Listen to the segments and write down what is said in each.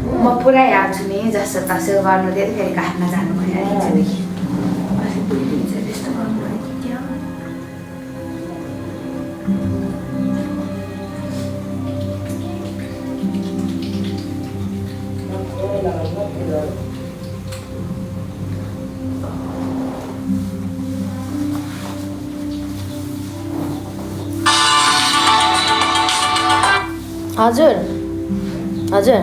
म पुरै आउँछु नि जस्तो तसो गर्नु त्यतिखेर काट्न जानु भयो हिजोदेखि त्यस्तो गर्नु भयो कि क्या हजुर हजुर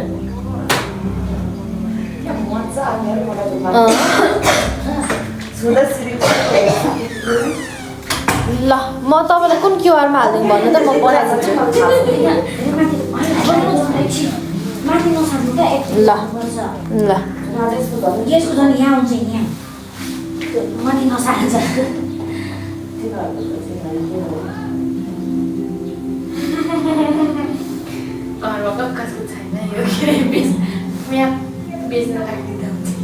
ल म तपाईँलाई कुन क्युआरमा हालिदिनु भन्नु त म बनाइदिन्छु ल ल यसको झन् यहाँ हुन्छ यहाँ माथि नसाल्छ घरमा कक्कासको छैन यो के बेच्न राखिदिँदा हुन्छ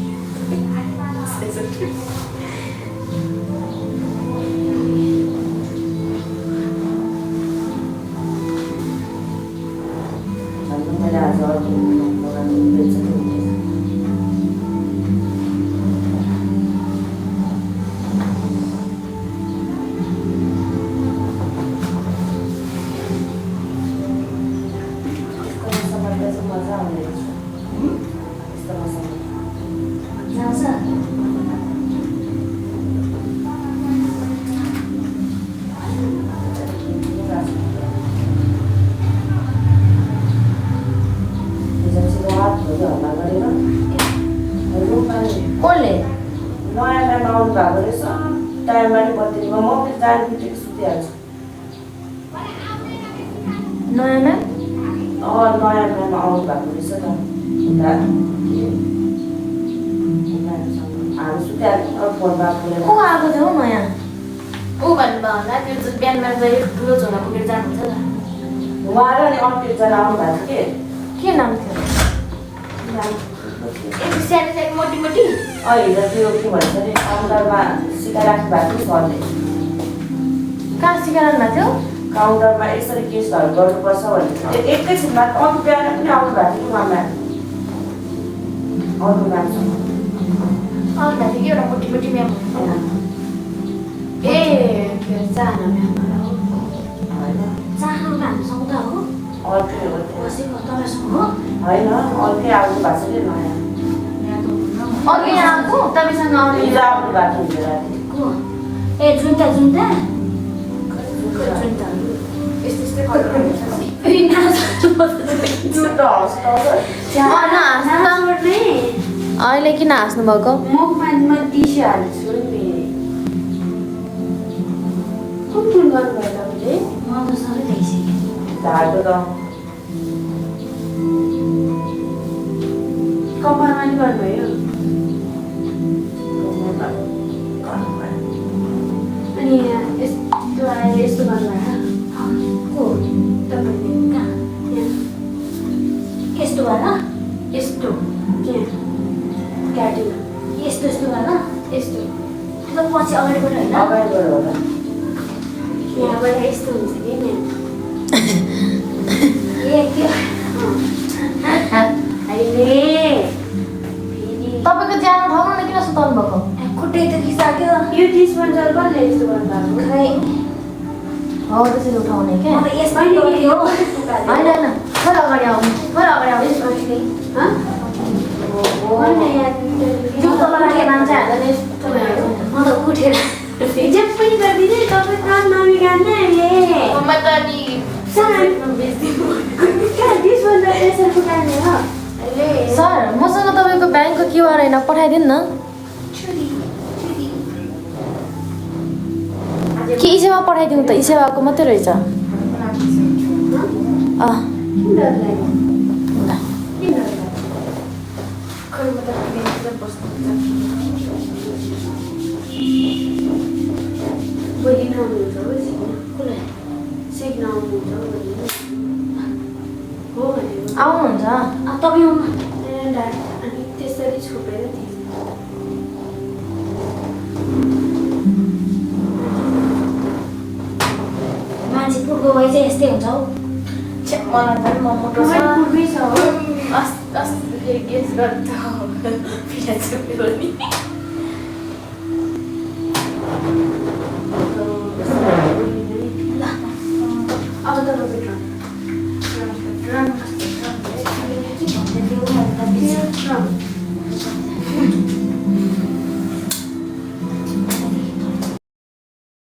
कसले नयाँ टाइममा आउनु भएको रहेछ टाइममा नि बत्तीमा म पनि जानु बित्तिकै सुतिहाल्छु नयाँ म्याम नयाँ टाइममा आउनु भएको रहेछ त हामी सुतिहाल्छु फोन भएको को आएको थियो हौ नयाँ ऊ भन्नुभयो होला त्यो चाहिँ बिहानमा गएर ठुलो झोला पुगेर जानुहुन्छ त उहाँ र अनि अर्को एकजना आउनु भएको थियो के नाम थियो एक सानो सानो मोटी मोटी हिजो त्यो के भन्छ अरे काउन्टरमा सिकाइराख्नु भएको थियो सरले कहाँ सिकाइरहनु भएको थियो काउन्टरमा यसरी केसहरू गर्नुपर्छ भने एकैछिनमा अरू बिहान पनि आउनु भएको थियो उहाँ म्याम अरू म्यामसँग अन्त थियो एउटा मोटी मोटी म्याम ए के चाहना म्याम चाहनु हामीसँग त हो अर्कै हो बसेको तपाईँसँग हो होइन अर्कै आउनु भएको छ कि नयाँ अघि आएको तपाईँसँग आउने हिजो आउनु भएको हिजो राति को ए जुन्ता जुन्ता यस्तै कलर जुत्ता हस्ताउँछ अहिले किन हाँस्नु भएको मुखमा टिस्यु हाल्छु नि कुन कुन गर्नुभयो तपाईँले म त सबै भइसकेँ धागो त कपालमा नि गर्नुभयो अनि यस्तो आएर यस्तो गर्नुभयो को तपाईँले कहाँ यस्तो भएर यस्तो के क्याटिना यस्तो यस्तो भएर यस्तो त्यो त पछि अगाडिबाट होइन अगाडिबाट होला यहाँबाट यस्तो हुन्छ कि म्याम ए के अहिले तपाईँको ज्यानो ठाउँमा किन सुताउनु भएको खुट्टै त खिसाक्यो यो डिस्पेन्सर कसले यस्तो गर्नुभएको खै हो त्यसरी उठाउने क्या म त यसमा गर्थ्यो होइन होइन थोर अगाडि आउनु थोर अगाडि आउनु जुत्तो लगाएर मान्छे हाल्दैन यस्तो भयो म त उठेर हिजो पनि गरिदिने तपाईँ काम नबिगार्नु अहिले म त नि डिस्पेन्सर यसरी फुटाउने हो अहिले सर मसँग तपाईँको ब्याङ्कको क्युआर होइन पठाइदिनु न कि ई सेवा पठाइदिउँ त ई सेवाको मात्रै रहेछ किन डर लाग्यो ल किन डर लाग्यो खै म त बस्नु भोलि नआउनुहुन्छ हो कसलाई सिक्न आउनुहुन्छ हो भोलि हो भनेको आउनुहुन्छ तपाईँ अनि त्यसरी छोपेर थिएँ मान्छे पुर्को भए चाहिँ यस्तै हुन्छ हौ मलाई पनि म मोटो छ छ हो अस्ति फेरि गेस गर्दा पिना चुप्यो नि अब त रोपेट